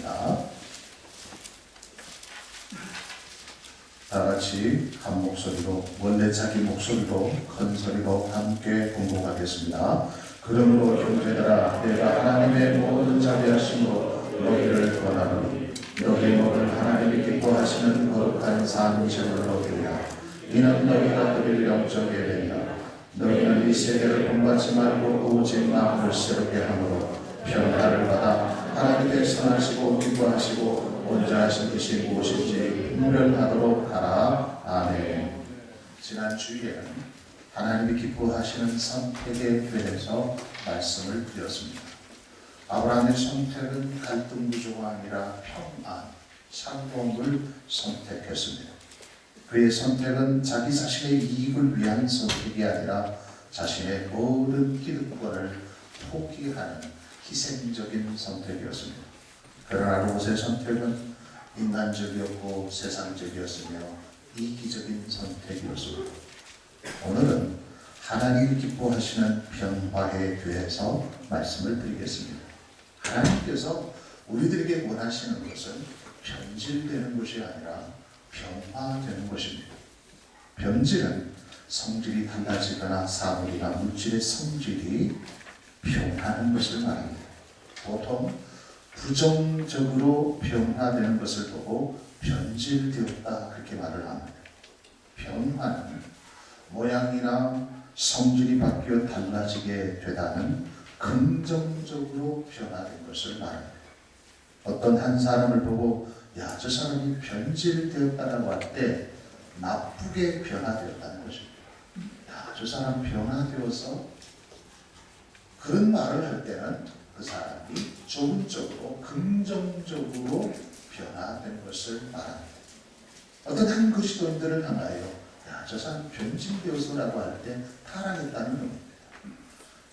하겠습니다. 다 같이 한 목소리로, 원래 자기 목소리로 큰 소리로 함께 공곡하겠습니다. 그러므로 형제들아, 내가 하나님의 모든 자비하심으로 너희를 권하노니 너희 몸을 하나님이 기뻐하시는 거룩한 산제물로 드리라. 이는 너희가 드릴 영적 예배니라. 너희는 이 세대를 본받지 말고 오직 마음을 새롭게 함으로 평화를 받아 하나님께 선하시고 기뻐하시고 온전하신 뜻이 무엇인지 분별하도록 하라. 아멘. 지난 주일에는 하나님이 기뻐하시는 선택에 대해서 말씀을 드렸습니다. 아브라함의 선택은 갈등 구조가 아니라 평안, 상봉을 선택했습니다. 그의 선택은 자기 자신의 이익을 위한 선택이 아니라 자신의 모든 기득권을 포기하는 희생적인 선택이었습니다. 그러나 롯의 선택은 인간적이었고 세상적이었으며 이기적인 선택이었습니다. 오늘은 하나님이 기뻐하시는 평화에 대해서 말씀을 드리겠습니다. 하나님께서 우리들에게 원하시는 것은 변질되는 것이 아니라 변화되는 것입니다. 변질은 성질이 달라지거나 사물이나 물질의 성질이 변하는 것을 말합니다. 보통 부정적으로 변화되는 것을 보고 변질되었다 그렇게 말을 합니다. 변화는 모양이나 성질이 바뀌어 달라지게 되다는 긍정적으로 변화된 것을 말합니다. 어떤 한 사람을 보고 야, 저 사람이 변질되었다라고 할 때 나쁘게 변화되었다는 것입니다. 야, 저 사람 변화되어서 그런 말을 할 때는 그 사람이 좋은 쪽으로 긍정적으로 변화된 것을 말합니다. 어떤 한 그리스도인들을 향하여 야, 저 사람 변질되어서라고 할 때 타락했다는 겁니다.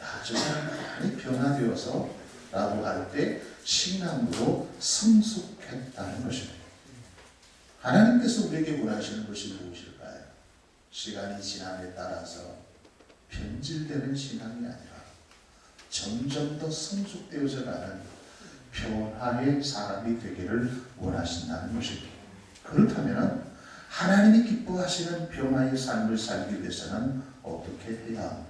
야, 저 사람 많이 변화되어서 라고 할 때 신앙으로 성숙했다는 것입니다. 하나님께서 우리에게 원하시는 것이 무엇일까요? 시간이 지남에 따라서 변질되는 신앙이 아니라 점점 더 성숙되어져 가는 변화의 사람이 되기를 원하신다는 것입니다. 그렇다면 하나님이 기뻐하시는 변화의 삶을 살기 위해서는 어떻게 해야 합니까?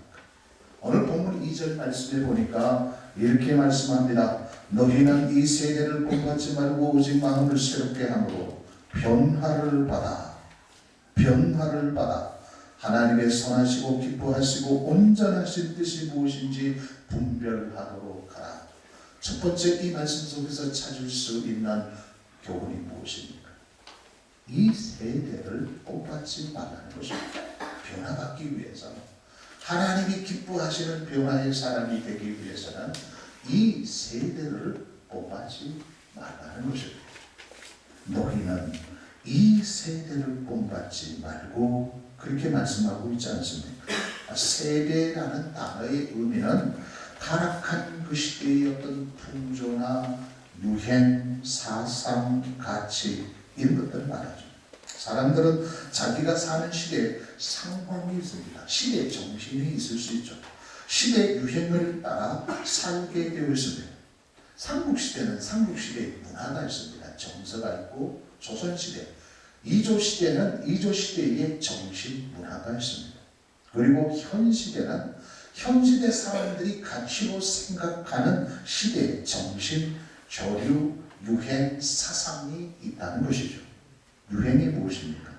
오늘 본문 2절 말씀에 보니까 이렇게 말씀합니다. 너희는 이 세대를 본받지 말고 오직 마음을 새롭게 함으로 변화를 받아 하나님의 선하시고 기뻐하시고 온전하신 뜻이 무엇인지 분별하도록 하라. 첫 번째 이 말씀 속에서 찾을 수 있는 교훈이 무엇입니까? 이 세대를 본받지 말라는 것입니다. 변화받기 위해서 하나님이 기뻐하시는 변화의 사람이 되기 위해서는 이 세대를 본받지 말라는 것입니다. 너희는 이 세대를 본받지 말고 그렇게 말씀하고 있지 않습니까? 세대라는 단어의 의미는 타락한 그 시대의 어떤 풍조나 유행, 사상, 가치 이런 것들을 말하죠. 사람들은 자기가 사는 시대에 상황이 있습니다. 시대의 정신이 있을 수 있죠. 시대 유행을 따라 살게 되어 있습니다. 삼국시대는 삼국시대의 문화가 있습니다. 정서가 있고 조선시대, 이조시대는 이조시대의 정신 문화가 있습니다. 그리고 현시대는 현시대 사람들이 가치로 생각하는 시대의 정신, 조류, 유행, 사상이 있다는 것이죠. 유행이 무엇입니까?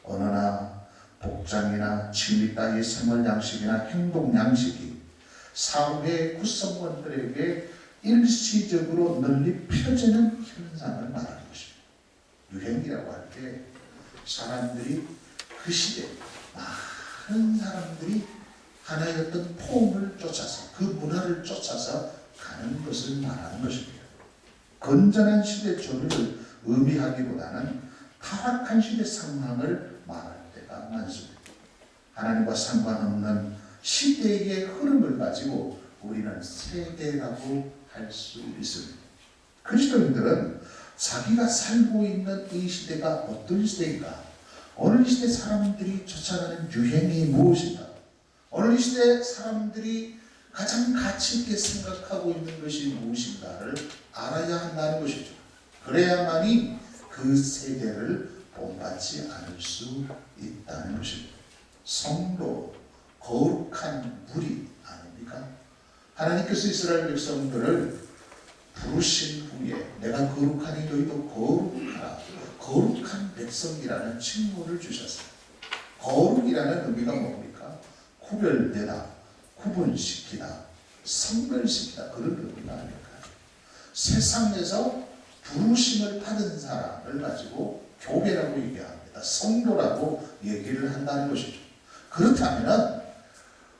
언어나 복장이나 취미 따위 생활 양식이나 행동 양식이 사회 구성원들에게 일시적으로 널리 펴지는 현상을 말하는 것입니다. 유행이라고 할 때 사람들이 그 시대 많은 사람들이 하나의 어떤 폼을 쫓아서 그 문화를 쫓아서 가는 것을 말하는 것입니다. 건전한 시대 조류를 의미하기보다는 타락한 시대 상황을 말할 때가 많습니다. 하나님과 상관없는 시대의 흐름을 가지고 우리는 세대라고 할 수 있습니다. 그리스도인들은 자기가 살고 있는 이 시대가 어떤 시대인가, 오늘 이 시대 사람들이 쫓아가는 유행이 무엇인가, 오늘 이 시대 사람들이 가장 가치 있게 생각하고 있는 것이 무엇인가를 알아야 한다는 것이죠. 그래야만이 그 세대를 본받지 않을 수 있다는 것입니다. 성도, 거룩한 무리 아닙니까? 하나님께서 이스라엘 백성들을 부르신 후에 내가 거룩하니 너희도 거룩하라. 거룩한 백성이라는 칭호를 주셨어요. 거룩이라는 의미가 뭡니까? 구별되다, 구분시키다, 성별시키다, 그런 의미가 아닐까요? 세상에서 부르심을 받은 사람을 가지고 교배라고 얘기합니다. 성도라고 얘기를 한다는 것이죠. 그렇다면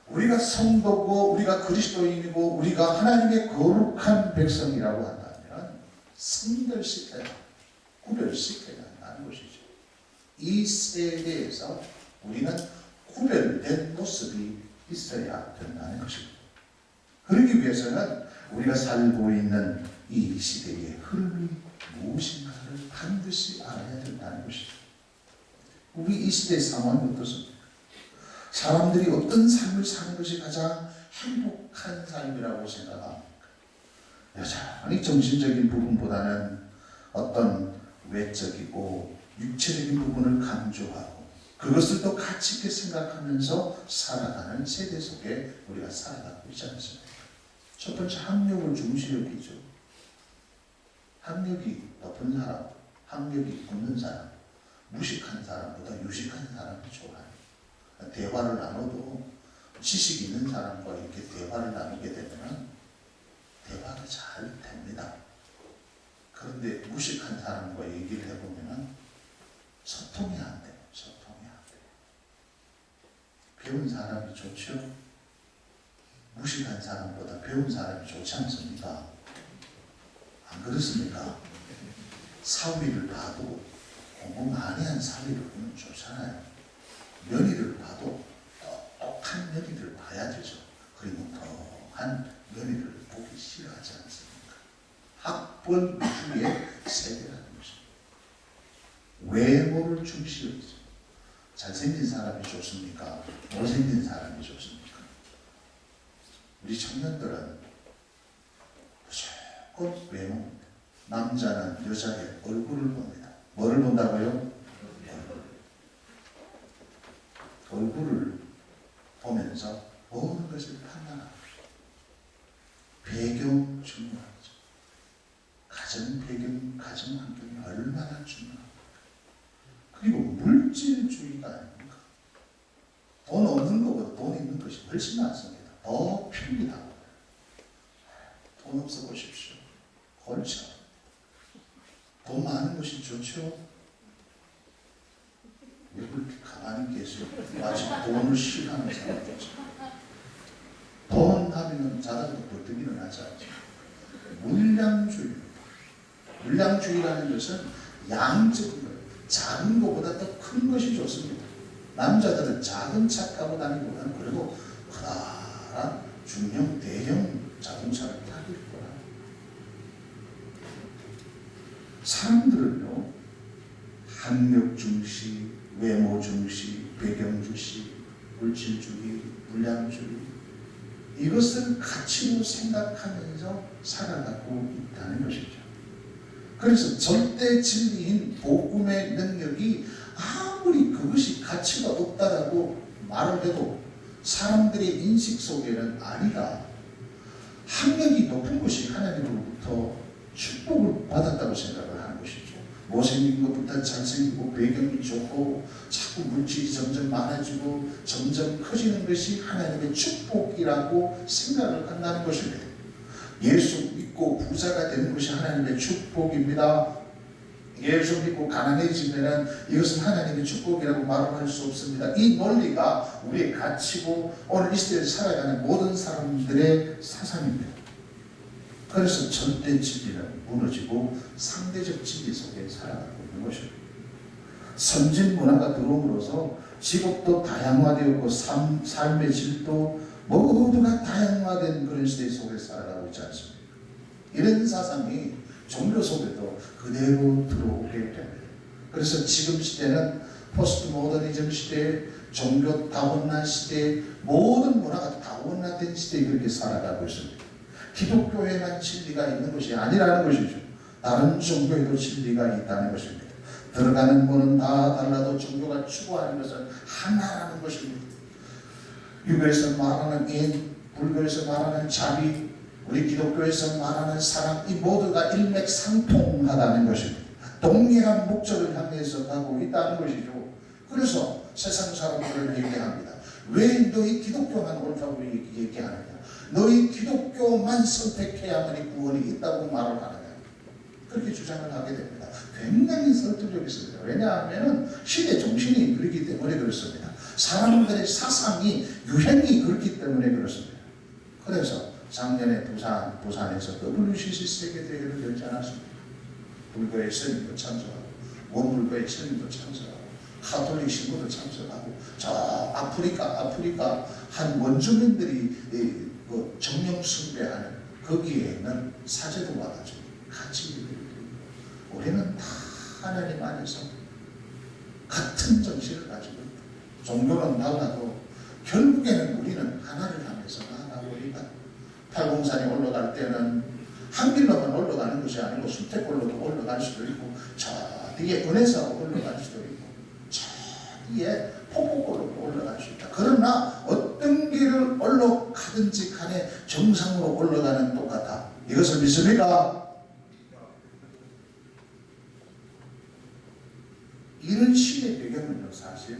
우리가 성도고 우리가 그리스도인이고 우리가 하나님의 거룩한 백성이라고 한다면 성별시켜야, 구별시켜야 한다는 것이죠. 이 세대에서 우리는 구별된 모습이 있어야 된다는 것입니다. 그러기 위해서는 우리가 살고 있는 이 시대의 흐름이 무엇인가를 반드시 알아야 된다는 것이죠. 우리 이 시대의 상황이 어떻습니까? 사람들이 어떤 삶을 사는 것이 가장 행복한 삶이라고 생각합니까? 여전히 정신적인 부분보다는 어떤 외적이고 육체적인 부분을 강조하고 그것을 또 가치 있게 생각하면서 살아가는 세대 속에 우리가 살아가고 있지 않습니까? 첫 번째, 학력을 중시 여기죠. 학력이 높은 사람, 학력이 없는 사람, 무식한 사람보다 유식한 사람이 좋아요. 대화를 나눠도 지식 있는 사람과 이렇게 대화를 나누게 되면 대화가 잘 됩니다. 그런데 무식한 사람과 얘기를 해보면 소통이 안 돼요. 소통이 안 돼요. 배운 사람이 좋죠? 무식한 사람보다 배운 사람이 좋지 않습니까? 안 그렇습니까? 사위를 봐도 공부 많이 한 사위를 보면 좋잖아요. 며느리를 봐도 똑똑한 며느리를 봐야 되죠. 그리고 멍청한 며느리를 보기 싫어하지 않습니까? 학벌 위주의 세계라는 것입니다. 외모를 중시하죠. 잘생긴 사람이 좋습니까? 못생긴 사람이 좋습니까? 우리 청년들은 무조건 외모입니다. 남자는 여자의 얼굴을 봅니다. 뭐를 본다고요? 얼굴을 보면서 모든 것을 판단합니다. 배경 중요하죠. 가정 배경, 가정 환경이 얼마나 중요합니까? 그리고 물질주의가 아닙니까? 돈 없는 것보다 돈 있는 것이 훨씬 낫습니다. 더 편리하고. 돈 없어 보십시오. 골치. 돈 많은 것이 좋죠. 왜 그렇게 가만히 계세요? 마치 돈을 싫어하는 사람이죠. 돈 하면 자다가 벌떡 일어나지 않죠. 물량주의입니다. 물량주의라는 것은 양적인 거예요. 작은 것보다 더 큰 것이 좋습니다. 남자들은 작은 차 타고 다니기보다는 그래도 커다란 중형, 대형 자동차를 타길 거라. 사람들은요, 학력 중시, 외모 중시, 배경 중시, 물질주의, 물량주의, 이것을 가치로 생각하면서 살아가고 있다는 것이죠. 그래서 절대 진리인 복음의 능력이 아무리 그것이 가치가 없다라고 말을 해도 사람들의 인식 속에는 아니다. 학력이 높은 것이 하나님으로부터 축복을 받았다고 생각을 하는 것이죠. 못생긴 것보다 잘생기고 배경이 좋고 자꾸 물질이 점점 많아지고 점점 커지는 것이 하나님의 축복이라고 생각을 한다는 것입니다. 예수 믿고 부자가 되는 것이 하나님의 축복입니다. 예수 믿고 가난해지면 이것은 하나님의 축복이라고 말할 수 없습니다. 이 논리가 우리의 가치고 오늘 이 시대에 살아가는 모든 사람들의 사상입니다. 그래서 절대 진리는 무너지고 상대적 진리 속에 살아가고 있는 것입니다. 선진 문화가 들어옴으로써 직업도 다양화되었고 삶의 질도 모두가 다양화된 그런 시대 속에 살아가고 있지 않습니까? 이런 사상이 종교 속에도 그대로 들어오게 됩니다. 그래서 지금 시대는 포스트 모더니즘 시대, 종교 다원화 시대, 모든 문화가 다원화된 시대에 그렇게 살아가고 있습니다. 기독교에만 진리가 있는 것이 아니라는 것이죠. 다른 종교에도 진리가 있다는 것입니다. 들어가는 문은 다 달라도 종교가 추구하는 것은 하나라는 것입니다. 유교에서 말하는 인, 불교에서 말하는 자비, 우리 기독교에서 말하는 사랑, 이 모두가 일맥상통하다는 것입니다. 동일한 목적을 향해서 가고 있다는 것이죠. 그래서 세상 사람들을 얘기합니다. 왜 너희 기독교만 옳다고 얘기하느냐? 너희 기독교만 선택해야만이 구원이 있다고 말을 하느냐? 그렇게 주장을 하게 됩니다. 굉장히 설득력이 있습니다. 왜냐하면 시대 정신이 그렇기 때문에 그렇습니다. 사람들의 사상이 유행이 그렇기 때문에 그렇습니다. 그래서 작년에 부산에서 WCC 세계대회를 열지 않았습니다. 불교의 스님도 참석하고 원불교의 스님도 참석하고 카톨릭 신부도 참석하고 저 아프리카 한 원주민들이 정령 숭배하는 거기에는 사제도 와가지고 같이 예배를 드리고 우리는 다 하나님 안에서 같은 정신을 가지고 있다. 종교는 달라도 결국에는 우리는 하나를 향해서 나아가고 있다. 팔공산에 올라갈 때는 한 길로만 올라가는 것이 아니고 수택골로도 올라갈 수도 있고 저 뒤에 은혜사로 올라갈 수도 있고 저 뒤에 폭포골로도 올라갈 수 있다. 그러나 어떤 길을 올라가든지 간에 정상으로 올라가는 똑같다. 이것을 믿습니까? 이런 시의 배경은요, 사실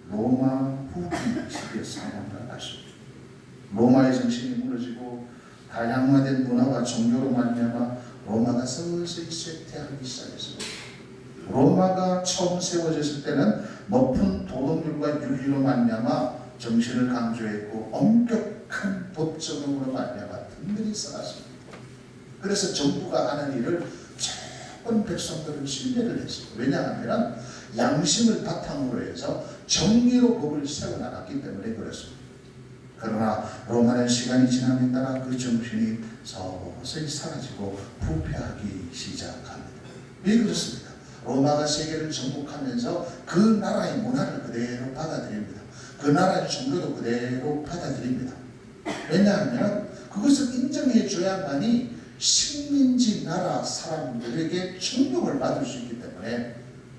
로마 후기 시대 상황과 같습니다. 로마의 정신이 무너지고 다양화된 문화와 종교로 말미암아 로마가 서서히 쇠퇴하기 시작했습니다. 로마가 처음 세워졌을 때는 높은 도덕률과 윤리로 말미암아 정신을 강조했고 엄격한 법적으로 말미암아 든든히 쌓았습니다. 그래서 정부가 하는 일을 최근 백성들은 신뢰를 했습니다. 왜냐하면 양심을 바탕으로 해서 정의로 법을 세워나갔기 때문에 그렇습니다. 그러나 로마는 시간이 지남에 따라 그 정신이 서서히 사라지고 부패하기 시작합니다. 왜 그렇습니까? 로마가 세계를 정복하면서 그 나라의 문화를 그대로 받아들입니다. 그 나라의 종교도 그대로 받아들입니다. 왜냐하면 그것을 인정해 줘야만이 식민지 나라 사람들에게 충격을 받을 수 있기 때문에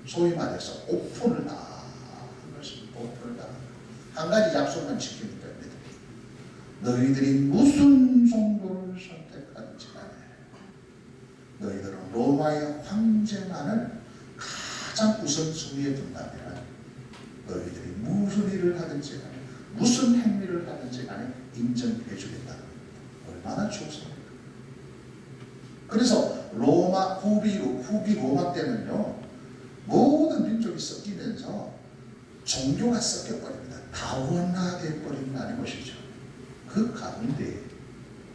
소위 말해서 오픈을 다 하는 것입니다. 오픈을 다. 한 가지 약속만 지키면 됩니다. 너희들이 무슨 종교를 선택하는지 간에 너희들은 로마의 황제만을 가장 우선순위에 둔다면 너희들이 무슨 일을 하든지 간에 무슨 행위를 하든지 간에 인정해 주겠다는 겁니다. 얼마나 좋습니까? 그래서 로마 후기 로마 때는요 모든 민족이 섞이면서 종교가 섞여버립니다. 다원화돼 버린다는 것이죠. 그 가운데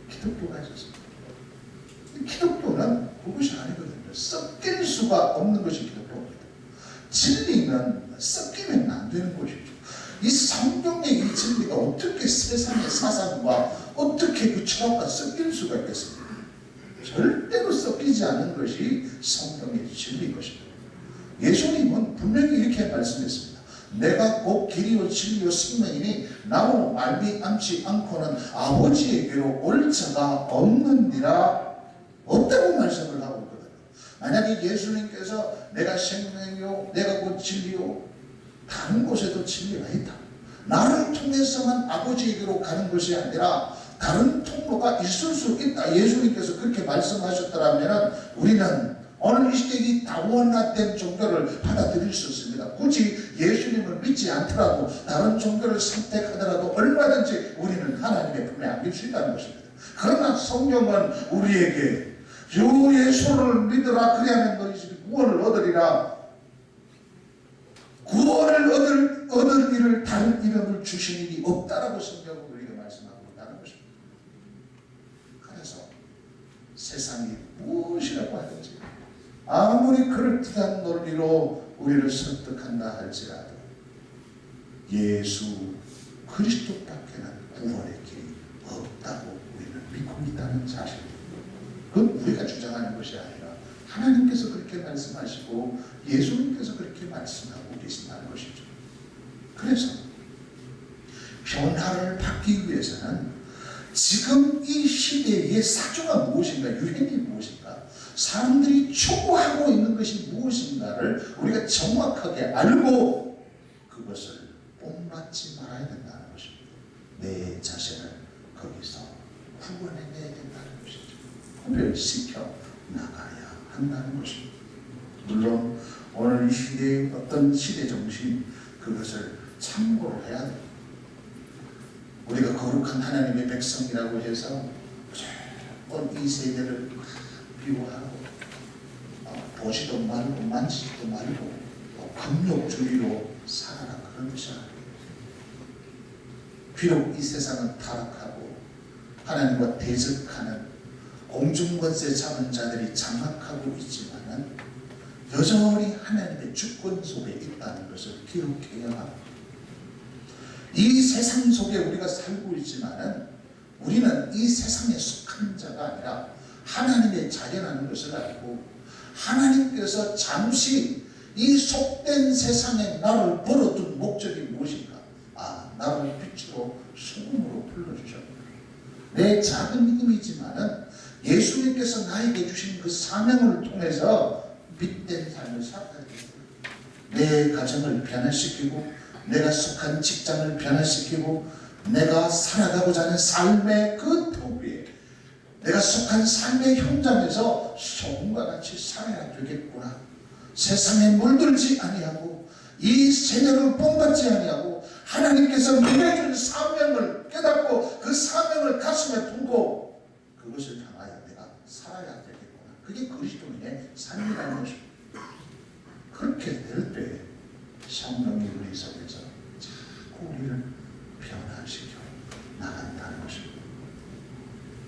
기독교가 있었습니다. 기독교는 그것이 아니거든요. 섞일 수가 없는 것이 기독교입니다. 진리는 섞이면 안 되는 것이죠. 이 성경의 이 진리가 어떻게 세상의 사상과 어떻게 그 철학과 섞일 수가 있겠습니까? 절대로 섞이지 않은 것이 성경의 진리인 것입니다. 예수님은 분명히 이렇게 말씀했습니다. 내가 곧 길이요 진리요 생명이니 나로 말미암지 않고는 아버지에게로 올 자가 없느니라. 없다고 말씀을 하고 있거든요. 만약에 예수님께서 내가 생명이요 내가 곧 진리요 다른 곳에도 진리가 있다. 나를 통해서만 아버지에게로 가는 것이 아니라 다른 통로가 있을 수 있다. 예수님께서 그렇게 말씀하셨더라면 우리는 오늘 이 시대에 이 다원화된 종교를 받아들일 수 있습니다. 굳이 예수님을 믿지 않더라도 다른 종교를 선택하더라도 얼마든지 우리는 하나님의 품에 안길 수 있다는 것입니다. 그러나 성경은 우리에게 주 예수를 믿으라 그리하면 너희 구원을 얻으리라. 구원을 얻을 일을 다른 이름을 주신 일이 없다라고 성경은 우리에게 말씀하고 있다는 것입니다. 그래서 세상이 무엇이라고 하든지 아무리 그럴듯한 논리로 우리를 설득한다 할지라도 예수 그리스도밖에는 구원의 길이 없다고 우리는 믿고 있다는 사실입니다. 그건 우리가 주장하는 것이 아니라 하나님께서 그렇게 말씀하시고 예수님께서 그렇게 말씀하고 계신다는 것이죠. 그래서 변화를 받기 위해서는 지금 이 시대의 사조가 무엇인가, 유행이 무엇인가, 사람들이 추구하고 있는 것이 무엇인가를 우리가 정확하게 알고 그것을 본받지 말아야 된다는 것입니다. 내 자신을 거기서 구원해내야 된다는 것이죠. 구별시켜 나가야 한다는 것입니다. 물론 오늘 이 시대의 어떤 시대 정신 그것을 참고를 해야 됩니다. 우리가 거룩한 하나님의 백성이라고 해서 무조건 이 세대를 비호하고 보지도 말고 만지지도 말고 금욕주의로 살아라 그런 것이 아니에요. 비록 이 세상은 타락하고 하나님과 대적하는 공중권세 잡은 자들이 장악하고 있지만은 여전히 하나님의 주권 속에 있다는 것을 기억해야 합니다. 이 세상 속에 우리가 살고 있지만은 우리는 이 세상에 속한 자가 아니라 하나님의 자녀라는 것을 알고 하나님께서 잠시 이 속된 세상에 나를 벌어둔 목적이 무엇인가? 나를 빛으로 소금으로 불러주셨다. 내 작은 힘이지만은 예수님께서 나에게 주신 그 사명을 통해서 빛된 삶을 살아야 됩니다. 내 가정을 변화시키고 내가 속한 직장을 변화시키고 내가 살아가고자 하는 삶의 그 터 위에 내가 속한 삶의 현장에서 소금과 같이 살아야 되겠구나. 세상에 물들지 아니하고 이 세대를 본받지 아니하고 하나님께서 내게 준 사명을 깨닫고 그 사명을 가슴에 두고 그것을 향하여 내가 살아야 되겠구나. 그게 그리스도인의 삶이라는 것입니다. 그렇게 될 때 성령이 우리 속에서 자꾸 우리를 변화시켜 나간다는 것입니다.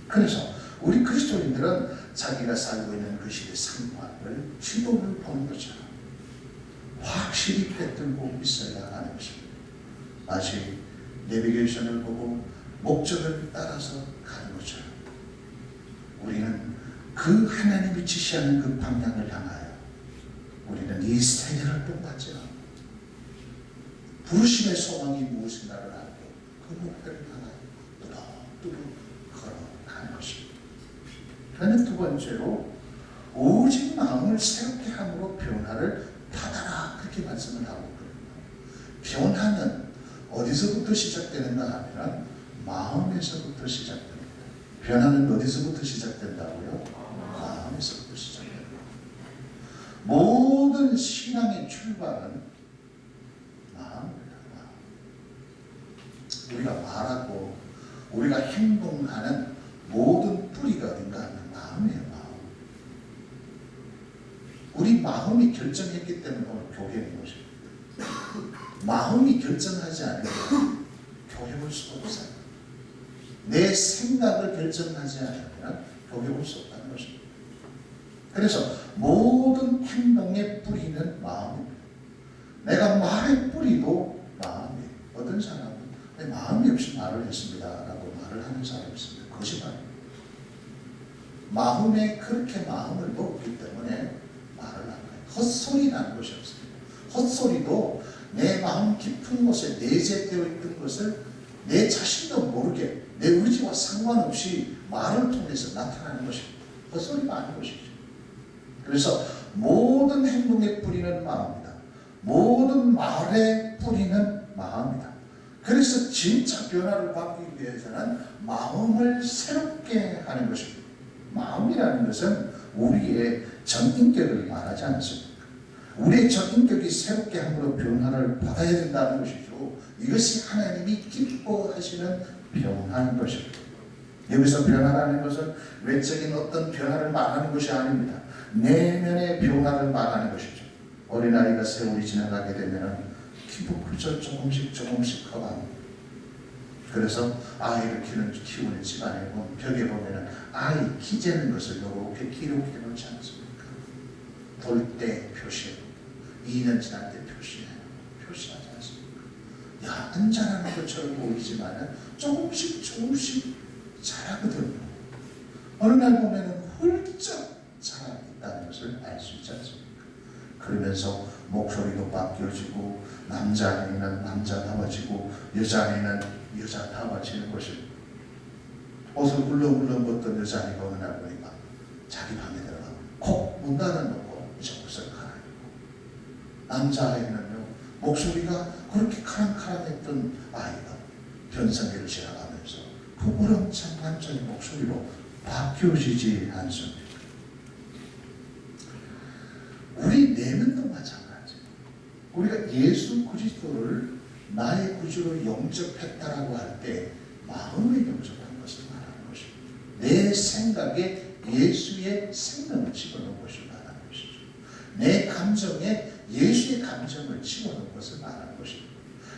그래서 우리 그리스도인들은 자기가 살고 있는 그 시대 상황을 지도를 보는 것처럼 확실히 붙들고 있어야 하는 것입니다. 마치 내비게이션을 보고 목적을 따라서 가는 것처럼 우리는 그 하나님이 지시하는 그 방향을 향하여 우리는 이 세계를 본받지 않고 부르심의 소망이 무엇인가를 알고 그 목표를 향하여 뚜벅뚜벅 걸어가는 것입니다. 그런데 두 번째로 오직 마음을 새롭게 함으로 변화를 받아라 그렇게 말씀을 하고 있거든요. 변화는 어디서부터 시작되는가 하면 마음에서부터 시작됩니다. 변화는 어디서부터 시작된다고요? 마음에서부터 시작됩니다. 모든 신앙의 출발은 마음입니다. 우리가 말하고 우리가 행동하는 모든 뿌리가 어딘가 하면 마음이에요. 마음. 우리 마음이 결정했기 때문에 오늘 교회인 것입니다. 마음이 결정하지 않으면 교회 올 수 없어요. 내 생각을 결정하지 않으면 교회 올 수 없다는 것입니다. 그래서 모든 행동의 뿌리는 마음입니다. 내가 말의 뿌리도 마음이에요. 어떤 사람은 내 마음이 없이 말을 했습니다 라고 말을 하는 사람이 있습니다. 거짓말입니다. 마음에 그렇게 마음을 먹기 때문에 말을 안 해요. 헛소리라는 것이 없습니다. 헛소리도 내 마음 깊은 곳에 내재되어 있던 것을 내 자신도 모르게 내 의지와 상관없이 말을 통해서 나타나는 것입니다. 헛소리가 아닌 것이죠. 그래서 모든 행동의 뿌리는 마음이다. 모든 말의 뿌리는 마음이다. 그래서 진짜 변화를 받기 위해서는 마음을 새롭게 하는 것입니다. 마음이라는 것은 우리의 전인격을 말하지 않습니까? 우리의 전인격이 새롭게 함으로 변화를 받아야 된다는 것이죠. 이것이 하나님이 기뻐하시는 변화인 것입니다. 여기서 변화라는 것은 외적인 어떤 변화를 말하는 것이 아닙니다. 내면의 변화를 말하는 것이죠. 어린아이가 세월이 지나가게 되면 피부kul절 조금씩 커갑니다. 그래서 아이를 키우는 집안에 보면 벽에 보면 아이 키 재는 것을 이렇게 기록해 놓지 않습니까? 돌 때 표시해, 2년 지날 때 표시하지 않습니까? 야, 안 자라는 것처럼 보이지만 조금씩 자라거든요. 어느 날 보면 훌쩍 자라있다는 것을 알 수 있지 않습니까? 그러면서 목소리도 바뀌어지고 남자 안에는 남자다워지고 여자 안에는 여자다워지는 것입니다. 옷을 훌렁훌렁 벗던 여자아이가 어느 날 보니까 자기 방에 들어가 못 알아놓고 이제 옷을 갈아입고, 남자아이는요 목소리가 그렇게 카랑카랑했던 아이가 변성기를 지나가면서 그 우렁찬 남자의 목소리로 바뀌어지지 않습니까? 우리 내면도 마찬가지예요. 우리가 예수 그리스도를 나의 구주로 영접했다라고 할 때 마음에 영접한 것을 말하는 것입니다. 내 생각에 예수의 생명을 집어넣은 것을 말하는 것이죠. 내 감정에 예수의 감정을 집어넣은 것을 말하는 것입니다.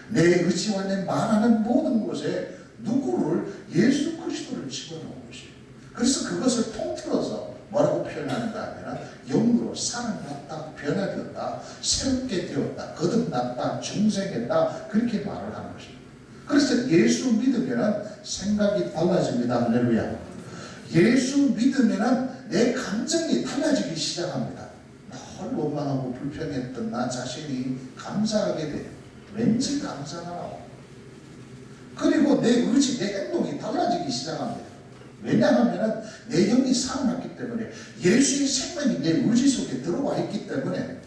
내 의지와 내 말하는 모든 곳에 누구를 예수 그리스도를 집어넣은 것이에요. 그래서 그것을 통틀어서 뭐라고 표현하는가 하면 영으로 살아났다, 변화되었다, 새롭게 되었다, 거듭났다, 중생했다, 그렇게 말을 하는 것입니다. 그래서 예수 믿으면 생각이 달라집니다. 할렐루야. 예수 믿으면 내 감정이 달라지기 시작합니다. 늘 원망하고 불평했던 나 자신이 감사하게 돼요. 왠지 감사가 나와. 그리고 내 의지, 내 행동이 달라지기 시작합니다. 왜냐하면 내 영이 살아났기 때문에 예수의 생명이 내 의지 속에 들어와 있기 때문에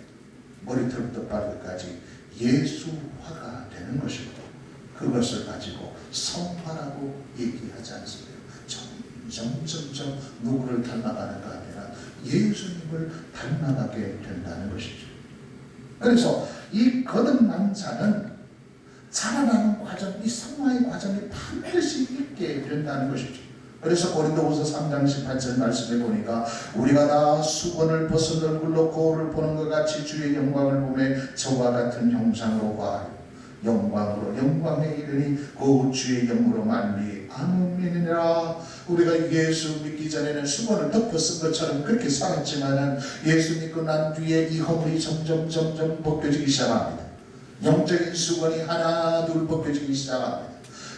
머리털부터 발끝까지 예수화가 되는 것이고, 그것을 가지고 성화라고 얘기하지 않습니다. 점점 누구를 닮아가는가 하면 예수님을 닮아가게 된다는 것이죠. 그래서 이 거듭난 자는 자라나는 과정, 이 성화의 과정이 반드시 있게 된다는 것이죠. 그래서 고린도후서 3장 18절 말씀해 보니까 우리가 다 수건을 벗은 얼굴로 거울을 보는 것 같이 주의 영광을 보며 저와 같은 형상으로 봐요. 영광에 이르니 그 주의 영으로 말미 아멘이니라. 우리가 예수 믿기 전에는 수건을 덮어 쓴 것처럼 그렇게 살았지만은 예수 믿고 난 뒤에 이 허물이 점점 벗겨지기 시작합니다. 영적인 수건이 하나 둘 벗겨지기 시작합니다.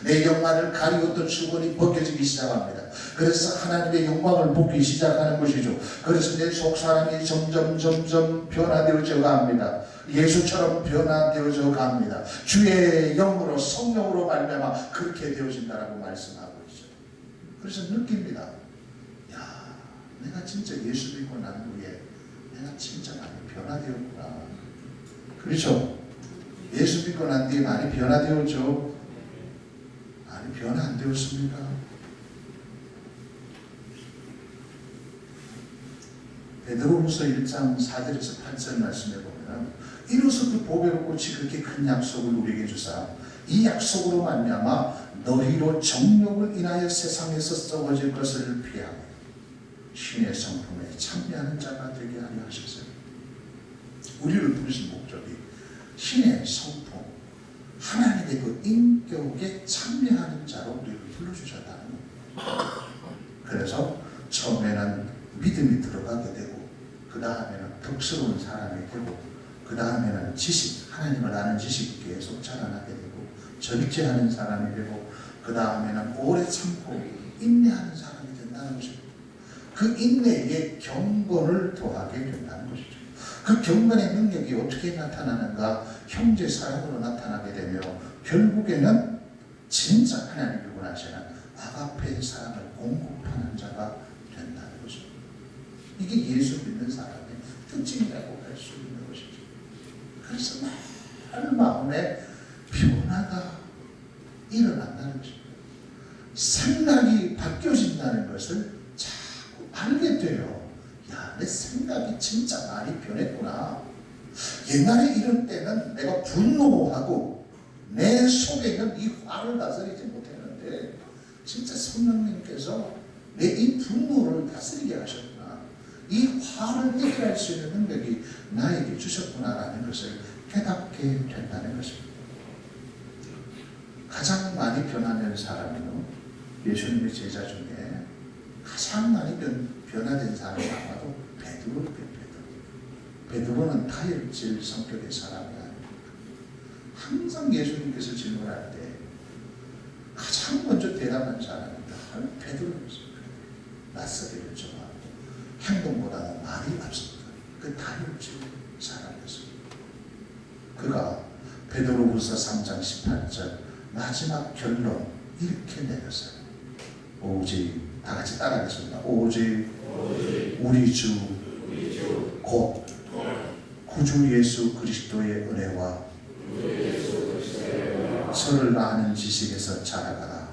내 영안을 가리웠던 수건이 벗겨지기 시작합니다. 그래서 하나님의 영광을 보기 시작하는 것이죠. 그래서 내 속사람이 점점 변화되어져 갑니다. 예수처럼 변화되어져 갑니다. 주의 영으로 성령으로 말미암아 그렇게 되어진다라고 말씀하고 있어요. 그래서 느낍니다. 야, 내가 진짜 예수 믿고 난 후에 내가 진짜 많이 변화되었구나. 그렇죠? 예수 믿고 난 뒤에 많이 변화되었죠. 많이 변화 안 되었습니까? 베드로후서 1장 4절에서 8절 말씀해 보면 이로써 그 보배로 꽃이 그렇게 큰 약속을 우리에게 주사 이 약속으로 말미암아 너희로 정욕을 인하여 세상에서 썩어질 것을 피하며 신의 성품에 참여하는 자가 되게 하려 하셨어요. 우리를 부르신 목적이 신의 성품, 하나님의 그 인격에 참여하는 자로 우리를 불러주셨다는 겁니다. 그래서 처음에는 믿음이 들어가게 되고, 그 다음에는 덕스러운 사람이 되고, 그 다음에는 지식, 하나님을 아는 지식이 계속 자라나게 되고, 절제하는 사람이 되고, 그 다음에는 오래 참고 인내하는 사람이 된다는 것입니다. 그 인내에 경건을 더하게 된다는 것이죠. 그 경건의 능력이 어떻게 나타나는가? 형제 사랑으로 나타나게 되며 결국에는 진짜 하나님을 원하시는 아가페의 사랑을 공급하는 자가 된다는 것입니다. 이게 예수 믿는 사람의 특징이라고 할 수 있는 것이죠. 그래서 늘 마음에 변화가 일어난다는 것입니다. 생각이 바뀌어진다는 것을 자꾸 알게 돼요. 야, 내 생각이 진짜 많이 변했구나. 옛날에 이럴 때는 내가 분노하고 내 속에 있는 이 화를 다스리지 못했는데 진짜 성령님께서 내 이 분노를 다스리게 하셨구나. 이 화를 해결할 수 있는 능력이 나에게 주셨구나라는 것을 깨닫게 된다는 것입니다. 가장 많이 변하는 사람은 예수님의 제자 중에 가장 많이 변화된 사람이 아마도 베드로입니다. 베드로는 타협질 성격의 사람이 아닙니다. 항상 예수님께서 질문할 때 가장 먼저 대답한 사람은 베드로였습니다. 낯설기를 좋아하고 행동보다는 말이 앞섭니다. 그 타협질 사람이었습니다. 그가 베드로후서 3장 18절 마지막 결론 이렇게 내렸어요. 오직 다 같이 따라하겠습니다. 오직 우리 주 곧 구주 예수 그리스도의 은혜와 저를 아는 지식에서 자라가라.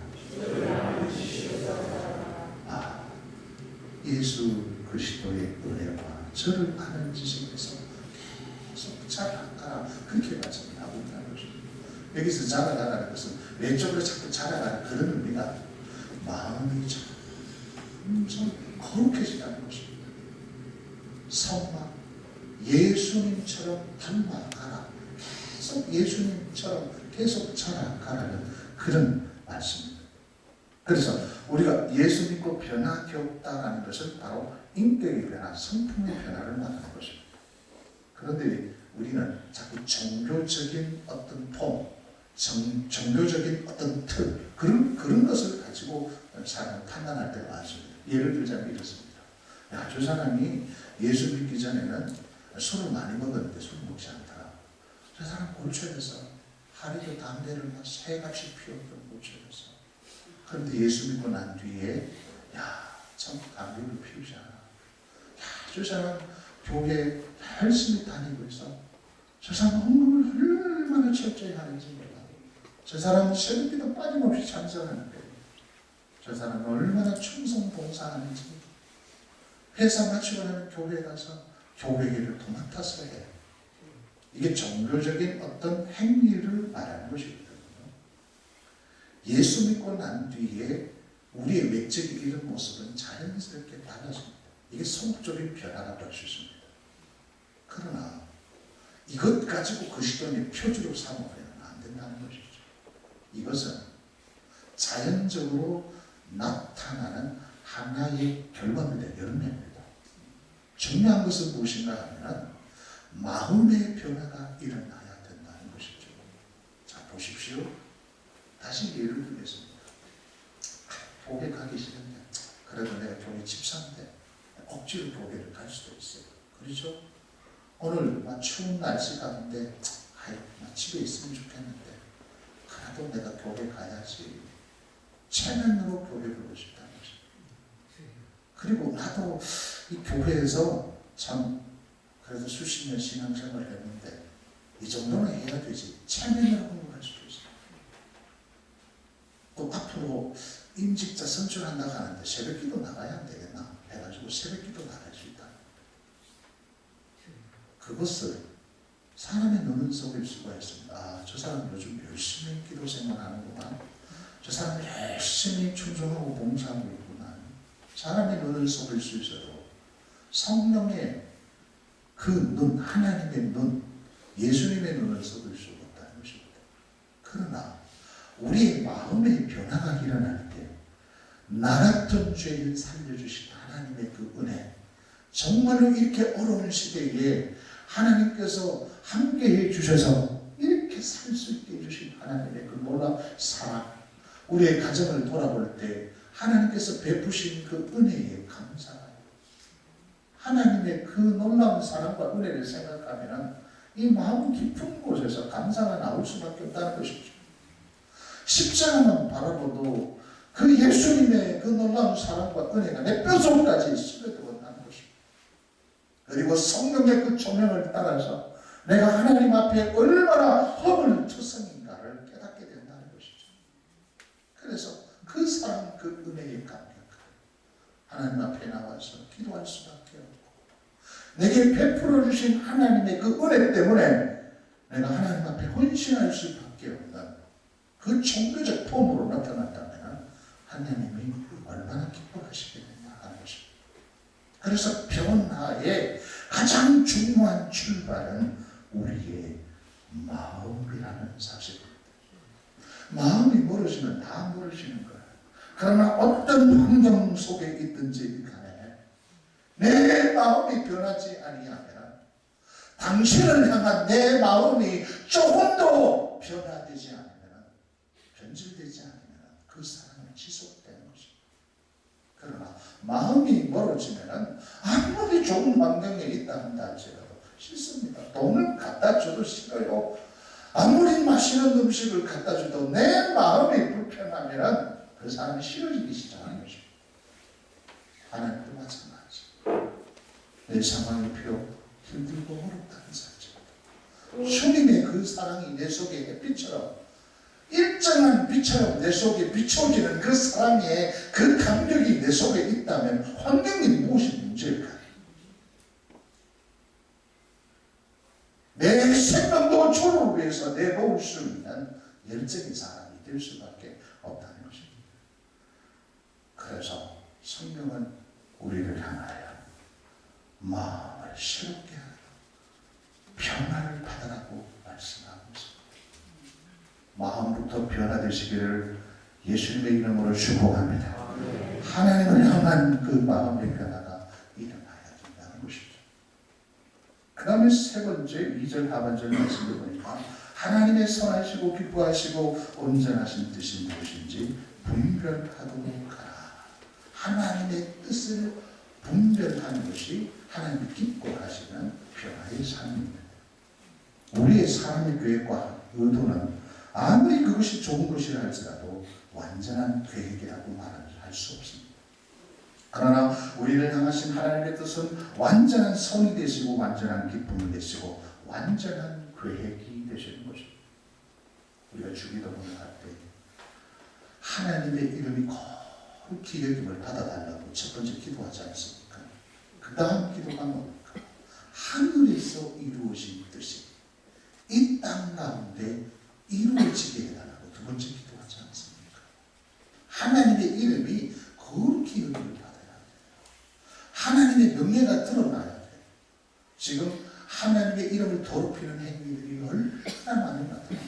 예수 그리스도의 은혜와 저를 아는 지식에서 계속 자라가라. 그렇게 말씀하고 있다는 것입니다. 여기서 자라가라는 것은 왼쪽으로 자꾸 자라가라 그런 의미가 마음이 점점 거룩해지다는 것입니다. 성막 예수님처럼 닮아가라. 계속 예수님처럼 계속 자라가라는 그런 말씀입니다. 그래서 우리가 예수 믿고 변화가 없다라는 것은 바로 인격의 변화, 성품의 변화를 말하는 것입니다. 그런데 우리는 자꾸 종교적인 어떤 폼, 종교적인 어떤 틀, 그런 것을 가지고 사람을 판단할 때가 많습니다. 예를 들자면 이렇습니다. 야, 저 사람이 예수 믿기 전에는 술을 많이 먹었는데 술 먹지 않더라. 저 사람 골초에서 하루도 담배를 막 새같이 피웠던 골초에서. 그런데 예수 믿고 난 뒤에 참 담배를 피우지 않아. 저 사람 교회 열심히 다니고 있어. 저 사람 헌금을 얼마나 철저히 하는지 몰라. 저 사람은 새벽기도 빠짐없이 찬성하는데 저 사람은 얼마나 충성 봉사하는지. 회사 마치고 나면 교회에 가서 교회계를 도맡아서 해. 이게 종교적인 어떤 행위를 말하는 것이거든요. 예수 믿고 난 뒤에 우리의 외적인 이런 모습은 자연스럽게 달라집니다. 이게 성적인 변화라고 할 수 있습니다. 그러나 이것 가지고 그리스도인의 표준으로 삼으면 안 된다는 것이죠. 이것은 자연적으로 나타나는 하나의 결과입니다. 열매입니다. 중요한 것은 무엇인가 하면 마음의 변화가 일어나야 된다는 것이죠. 자, 보십시오. 다시 예를 들겠습니다. 교회 가기 싫은데 그래도 내가 교회 집사인데 억지로 교회를 갈 수도 있어요. 그렇죠? 오늘 추운 날씨 가운데 집에 있으면 좋겠는데 그래도 내가 교회 가야지. 체면으로 교회를 오고 싶다는 것입니다. 그리고 나도 이 교회에서 참 그래도 수십 년 신앙생활을 했는데 이 정도는 해야 되지. 체면으로 공부할 수도 있어요. 또 앞으로 임직자 선출한다고 하는데 새벽기도 나가야 안 되겠나 해가지고 새벽기도 나갈 수 있다. 그것을 사람의 눈은 속일 수가 있습니다. 저 사람 요즘 열심히 기도 생활하는구나. 저 사람 열심히 충성하고 봉사하고 있구나. 사람의 눈을 속일 수 있어도 성령의 그 눈, 하나님의 눈, 예수님의 눈을 속일 수 없다는 것입니다. 그러나 우리의 마음의 변화가 일어날 때 나 같은 죄인 살려주신 하나님의 그 은혜, 정말로 이렇게 어려운 시대에 하나님께서 함께해 주셔서 이렇게 살 수 있게 해주신 하나님의 그 놀라운 사랑, 우리의 가정을 돌아볼 때 하나님께서 베푸신 그 은혜에 감사해요. 하나님의 그 놀라운 사랑과 은혜를 생각하면 이 마음 깊은 곳에서 감사가 나올 수밖에 없다는 것이죠. 십자가만 바라보도 그 예수님의 그 놀라운 사랑과 은혜가 내 뼈속까지 스며들었다는 것입니다. 그리고 성령의 그 조명을 따라서 내가 하나님 앞에 얼마나 허물투성인가를 깨닫게 된다는 것이죠. 그래서 그 사랑, 그 은혜에 감격하여 하나님 앞에 나와서 기도할 수밖에 없고, 내게 베풀어 주신 하나님의 그 은혜 때문에 내가 하나님 앞에 헌신할 수밖에 없는 그 종교적 폼으로 나타난다면 하나님이 얼마나 기뻐하시겠느냐 하는 것입니다. 그래서 변화의 가장 중요한 출발은 우리의 마음이라는 사실입니다. 마음이 멀어지면 다 멀어지는 거예요. 그러나 어떤 환경 속에 있든지 간에 내 마음이 변하지 아니하면, 당신을 향한 내 마음이 조금도 변화되지 않으면, 변질되지 않으면 그 사랑은 지속되는 것입니다. 그러나 마음이 멀어지면 아무리 좋은 환경에 있다 한다 할지라도 싫습니다. 돈을 갖다 줘도 싫어요. 아무리 맛있는 음식을 갖다 줘도 내 마음이 불편하면 그 사람이 싫어지기 시작하는 것입니다. 하나님도 마찬가지. 내 상황이 비록 힘들고 어렵다는 사실, 주님의 그 사랑이 내 속에 햇빛처럼, 일정한 빛처럼 내 속에 비춰지는 그 사랑의 그 감격이 내 속에 있다면 환경이 무엇이 문제일까요? 내 생명도 주를 위해서 내놓을 수 있는 열정의 사람이 될 수밖에 없다는 것입니다. 그래서 성경은 우리를 향하여 마음을 새롭게 하라, 변화를 받으라고 말씀하고 있습니다. 마음부터 변화되시기를 예수님의 이름으로 축복합니다. 하나님을 향한 그 마음의 변화가 일어나야 된다는 것이죠. 그 다음에 세 번째 2절 하반절 말씀을 보니까 하나님의 선하시고 기뻐하시고 온전하신 뜻이 무엇인지 분별하도록 하라. 하나님의 뜻을 분별하는 것이 하나님이 기뻐하시는 변화의 삶입니다. 우리의 삶의 계획과 의도는 아무리 그것이 좋은 것이라 할지라도 완전한 계획이라고 말할 수 없습니다. 그러나 우리를 향하신 하나님의 뜻은 완전한 선이 되시고 완전한 기쁨이 되시고 완전한 계획이 되시는 것입니다. 우리가 주기도문을 할 때 하나님의 이름이 거룩히 여김을 받아달라고 첫 번째 기도하지 않습니까? 그 다음 기도가 뭡니까? 하늘에서 이루어진 뜻이 이 땅 가운데 이루어지게 해달라고 두 번째 기도하지 않습니까? 하나님의 이름이 거룩히 여김을 받아야 돼요. 하나님의 명예가 드러나야 돼요. 지금 하나님의 이름을 더럽히는 행위들이 얼마나 많이 나타납니까?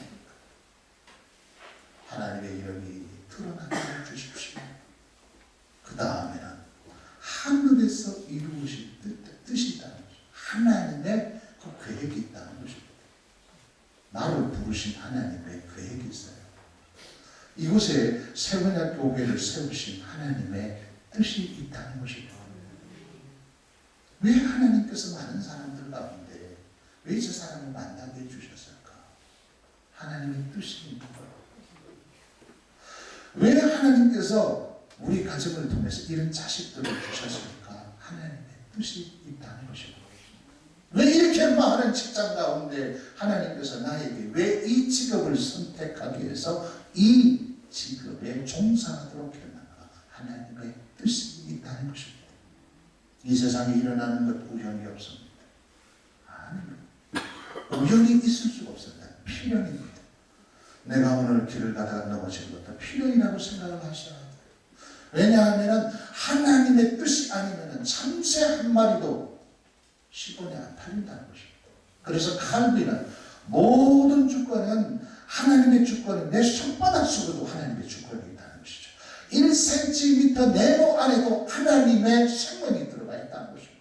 하나님의 이름이 드러나게 해주십시오. 그 다음에는 하늘에서 이루어진 뜻이 있다는 것입니다. 하나님의 그 계획이 있다는 것입니다. 나를 부르신 하나님의 계획이 있어요. 이곳에 세번야 교회를 세우신 하나님의 뜻이 있다는 것입니다. 왜 하나님께서 많은 사람들 가운데 왜 저 사람을 만나게 해주셨을까? 하나님의 뜻이 있는 거예요. 왜 하나님께서 우리 가정을 통해서 이런 자식들을 주셨을까? 하나님의 뜻이 있다는 것입니다. 왜 이렇게 많은 직장 가운데 하나님께서 나에게 왜 이 직업을 선택하기 위해서 이 직업에 종사하도록 했는가? 하나님의 뜻이 있다는 것입니다. 이 세상에 일어나는 것 우연이 없습니다. 아닙니다. 우연이 있을 수가 없습니다. 필연입니다. 내가 오늘 길을 가다가 넘어진 것도 필연이라고 생각을 하셔야 돼요. 왜냐하면 하나님의 뜻이 아니면 참새 한 마리도 시골에 안 팔린다는 것입니다. 그래서 칼빈은 모든 주권은 하나님의 주권은 내 손바닥 속에도 하나님의 주권이 있다는 것이죠. 1cm 네모 안에도 하나님의 생명이 들어가 있다는 것입니다.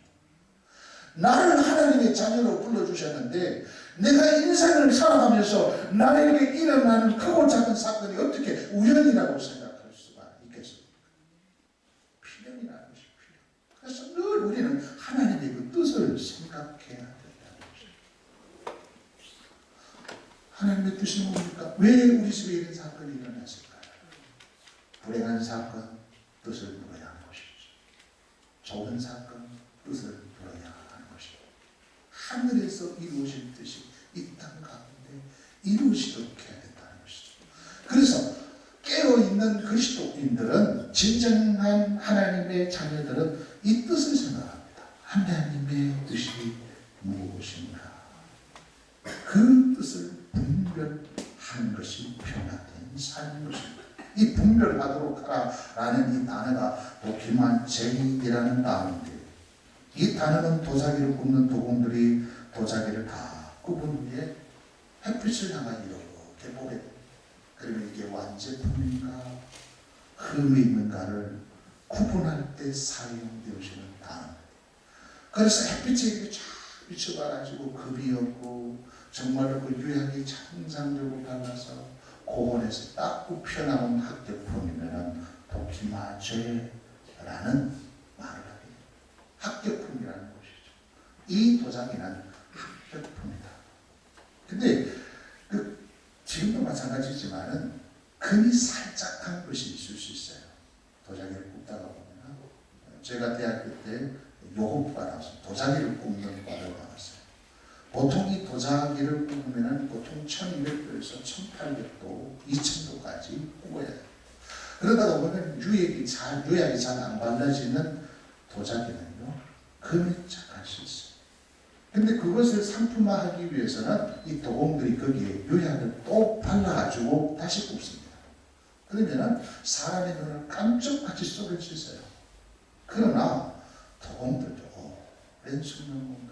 나를 하나님의 자녀로 불러주셨는데 내가 인생을 살아가면서 나에게 일어나는 크고 작은 사건이 어떻게 우연이라고 생각할 수가 있겠습니까? 필연이라는 것이 필연. 그래서 늘 우리는 하나님의 그 뜻을 생각해야 된다는 것입니다. 하나님의 뜻이 뭡니까? 왜 우리 집에 이런 사건이 일어났을까요? 불행한 사건, 뜻을 물어야 하는 것이죠. 좋은 사건, 뜻을 물어야 하는 것입니다. 하늘에서 이루어진 뜻이 이 땅 가운데 이루어지도록 해야 된다는 것이죠. 그래서 깨어있는 그리스도인들은, 진정한 하나님의 자녀들은 이 뜻을 생각합니다. 하나님의 뜻이 무엇인가? 그 뜻을 분별하는 것이 변화된 삶인 것입니다. 이 분별하도록 하라라는 이 단어가 도키만 제이라는 단어인데, 이 단어는 도자기를 굽는 도공들이 도자기를 다 굽은 후에 햇빛을 향하여 이렇게 보게 됩니다. 그리고 이게 완제품인가 흠이 있는가를 구분할 때 사용되어지는 단어입니다. 그래서 햇빛에 이렇게 쫙 비춰봐가지고 급이 없고 정말로 그 유향이 정상적으로 발라서 고온에서 딱 굽혀나온 학교품이면 도키마제라는 말을 하게 됩니다. 학교품이라는 것이죠. 이 도자기는 학교품이다. 근데 지금도 마찬가지지만은 금이 살짝 한 것이 있을 수 있어요. 도자기를 굽다가 보면 제가 대학교 때 요거부가 나왔어요. 도자기를 굽는 과가 나왔어요. 보통 이 도자기를 굽으면 보통 1200도에서 1800도, 2000도까지 굽어야 돼요. 그러다가 보면 유약이 잘 안 발라지는 도자기는요, 금이 착할 수 있어요. 근데 그것을 상품화하기 위해서는 이 도공들이 거기에 유약을 또 발라가지고 다시 굽습니다. 그러면은 사람의 눈을 깜짝같이 쏘를 수 있어요. 그러나 도공들도 오랜 숙련공들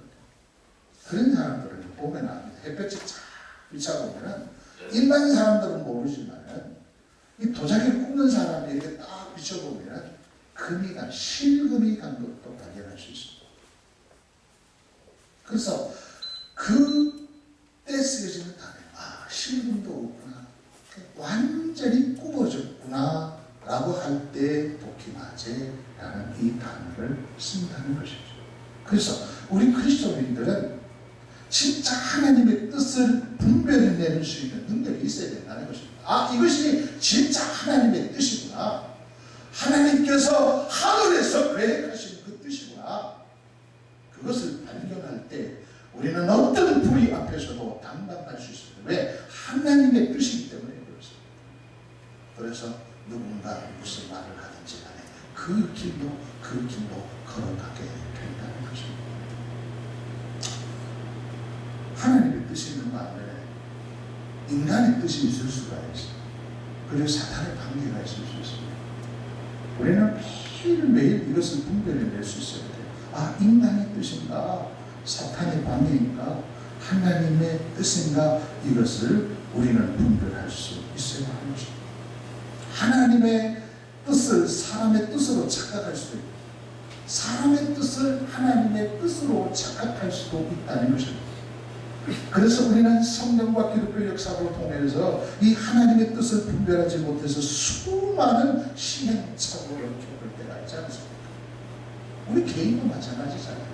그런 사람들은 보면 압니다. 햇볕이 쫙 비춰보면은 일반 사람들은 모르지만은 이 도자기를 굽는 사람이 이렇게 딱 비춰보면은 실금이 간 것도 발견할 수 있습니다. 그래서 그때 쓰여지는 단어, 실금도 없구나, 완전히 굽어졌구나 라고 할 때 도키마제라는 이 단어를 쓴다는 것이죠. 그래서 우리 그리스도인들은 진짜 하나님의 뜻을 분별해내는 수 있는 능력이 있어야 된다는 것입니다. 이것이 진짜 하나님의 뜻이구나, 하나님께서 하늘에서 계획하신 그 뜻이구나, 그것을 발견할 때 우리는 어떤 불의 앞에서도 당당할 수 있습니다. 왜? 하나님의 뜻이기 때문에 그렇습니다. 그래서 누군가 무슨 말을 하든지 간에 그 길로 걸어가게 된다는 것입니다. 하나님의 뜻이 있는 마음에 인간의 뜻이 있을 수가 있어요. 그리고 사탄의 관계가 있을 수 있습니다. 우리는 매일매일 이것을 분별해낼 수 있어야 돼요. 인간의 뜻인가, 사탄의 방해인가, 하나님의 뜻인가, 이것을 우리는 분별할 수 있어야 하는 것입니다. 하나님의 뜻을 사람의 뜻으로 착각할 수도 있고, 사람의 뜻을 하나님의 뜻으로 착각할 수도 있다는 것입니다. 그래서 우리는 성경과 기독교 역사를 통해서 이 하나님의 뜻을 분별하지 못해서 수많은 시행착오를 겪을 때가 있지 않습니까? 우리 개인도 마찬가지잖아요.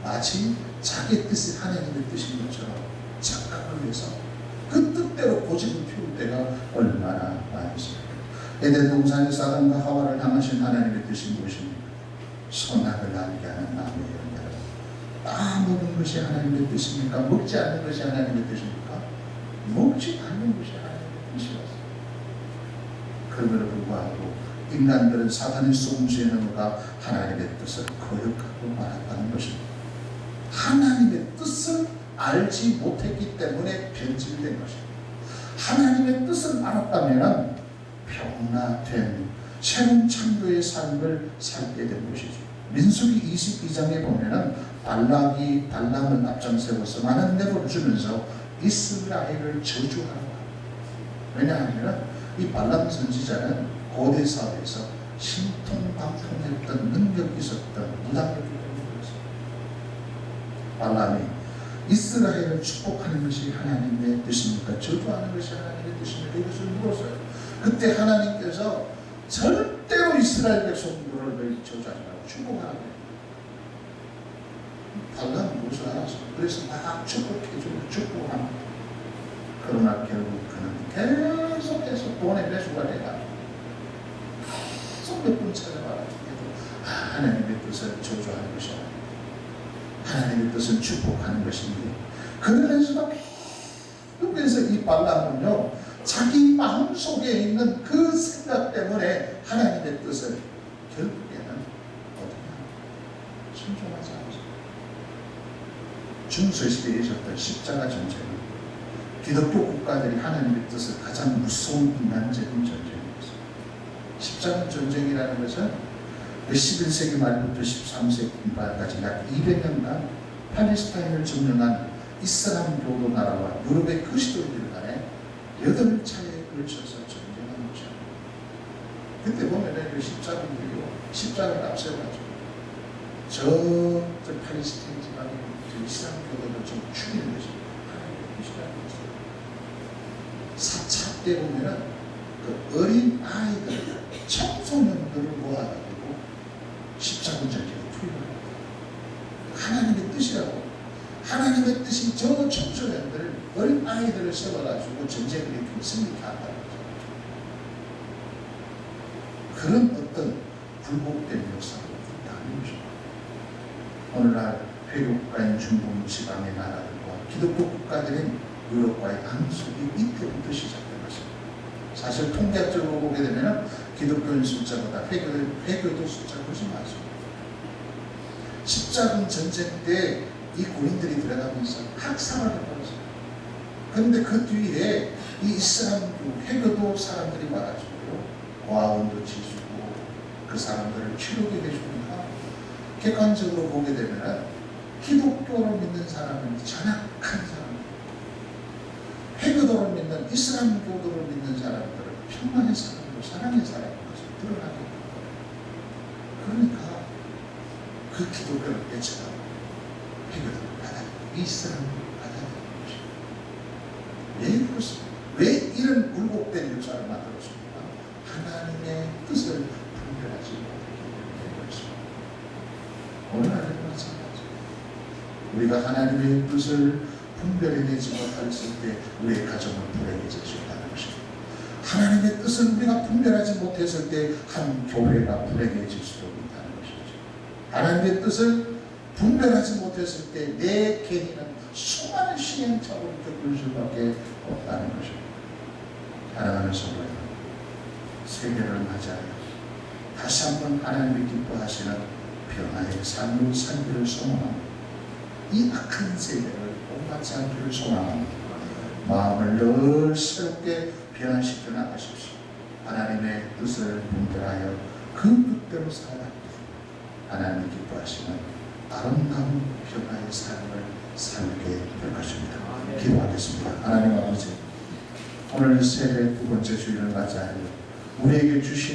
마치 자기 뜻이 하나님의 뜻인 것처럼 착각을 해서 그 뜻대로 고집을 피울 때가 얼마나 많이 있습니까? 에덴 동산에서 아담과 하와를 향하신 하나님의 뜻이 무엇입니까? 선악을 알게 하는 나무의 열매를 먹는 것이 하나님의 뜻입니까? 먹지 않는 것이 하나님의 뜻입니까? 먹지 않는 것이 하나님의 뜻이었어요. 그럼에도 불구하고 인간들은 사탄의 속무시에 넘어가 하나님의 뜻을 거역하고 말았다는 것입니다. 하나님의 뜻을 알지 못했기 때문에 변질된 것입니다. 하나님의 뜻을 알았다면 변화된 새로운 창조의 삶을 살게 된 것이죠. 민수기 22장에 보면은 발람을 앞장세워서 많은 내보를 주면서 이스라엘을 저주하라고 합니다. 왜냐하면 이 발람 선지자는 고대 사회에서 신통방통했던 능력이 있었던 무당이었기 때문에 그렇습니다. 발람이 이스라엘을 축복하는 것이 하나님의 뜻입니까? 저주하는 것이 하나님의 뜻입니까? 이것을 물었어요. 그때 하나님께서 절대로 이스라엘 백성들을 저주하지 말고 축복하라고. 발람은 무엇을 알았어? 그래서 막 축복해주고 축복합니다. 그러나 결국 그는 계속해서 돈의 매수가 돼가지고 계속 몇 번 찾아봐가지고 하나님의 뜻을 저주하는 것이 아니고 하나님의 뜻을 축복하는 것인데, 그러면서도 계속해서 이 발람은요 자기 마음속에 있는 그 생각 때문에 하나님의 뜻을 결국에는 어떻게 합니까? 순종하지 않았습니다. 중세시대에 있었던 십자가 전쟁은 기독교 국가들이 하나님의 뜻을 가장 무서운 인간적인 전쟁이었습니다. 십자가 전쟁이라는 것은 11세기 말부터 13세기 말까지 약 200년간 팔레스타인을 점령한 이슬람교도 나라와 유럽의 그리스도인들 간에 8차례에 걸쳐서 전쟁한 것이죠. 그때 보면은 그 십자가를 앞세워가지고 저 팔레스타인 지방에 이슬람교도를 좀 죽이는 것이 하나님의 뜻이라는 거죠. 4차 때 보면은 그 어린 아이들, 청소년들을 모아가지고 십자군 전쟁에 투입합니다. 하나님의 뜻이라고. 하나님의 뜻이 저 청소년들, 어린 아이들을 세워가지고 전쟁을 이렇게 승리케 한다는 거죠. 그런 어떤 굴복된 역사가 있다는 것입니다. 오늘날 회교국가인 중동 지방의 나라들과 기독교 국가들인 유럽과의 단속이 이때부터 시작된 것입니다. 사실 통계학적으로 보게 되면 기독교인 숫자보다 회교도 숫자가 훨씬 많습니다. 십자군 전쟁 때 이 군인들이 들어가면서 학살을 해버렸어요. 그런데 그 뒤에 이 이슬람교 회교도 사람들이 와가지고 고아원도 지주고 그 사람들을 치료게 해주니까 객관적으로 보게 되면 기독교를 믿는 사람은 전악한 사람, 회교도를 믿는 이슬람교도를 믿는 사람들은 평안의 사람이고 사랑의 사람인 것을 드러나게 됩니다. 그러니까 그 기독교를 배척하고 회교도를 받아들이고 이슬람교를 받아들이는 것입니다. 왜 그렇습니까? 왜 이런 굴곡된 역사를 만들었습니까? 하나님의 뜻을 분별하지 못하기 때문입니다. 오늘날에도 마찬가지입니다. 우리가 하나님의 뜻을 분별해내지 못했을 때 우리의 가정은 불행해질 수 있다는 것입니다. 하나님의 뜻을 우리가 분별하지 못했을 때 한 교회가 불행해질 수도 있다는 것이죠. 하나님의 뜻을 분별하지 못했을 때 내 개인은 수많은 시행착오를 겪을 수밖에 없다는 것입니다. 사랑하는 성도 여러분, 세계를 맞이하여 다시 한번 하나님이 기뻐하시는 변화의 삶을 살기를 소망합니다. 이 악한 세계를 본받지 않기를 소망합니다. 마음을 늘 새롭게 변화시켜 나가십시오. 하나님의 뜻을 분별하여 그 뜻대로 살아가십시오. 하나님이 기뻐하시는 아름다운 변화의 삶을 살게 될 것입니다. 기도하겠습니다. 하나님 아버지, 오늘 세례 두 번째 주일을 맞이하여 우리에게 주신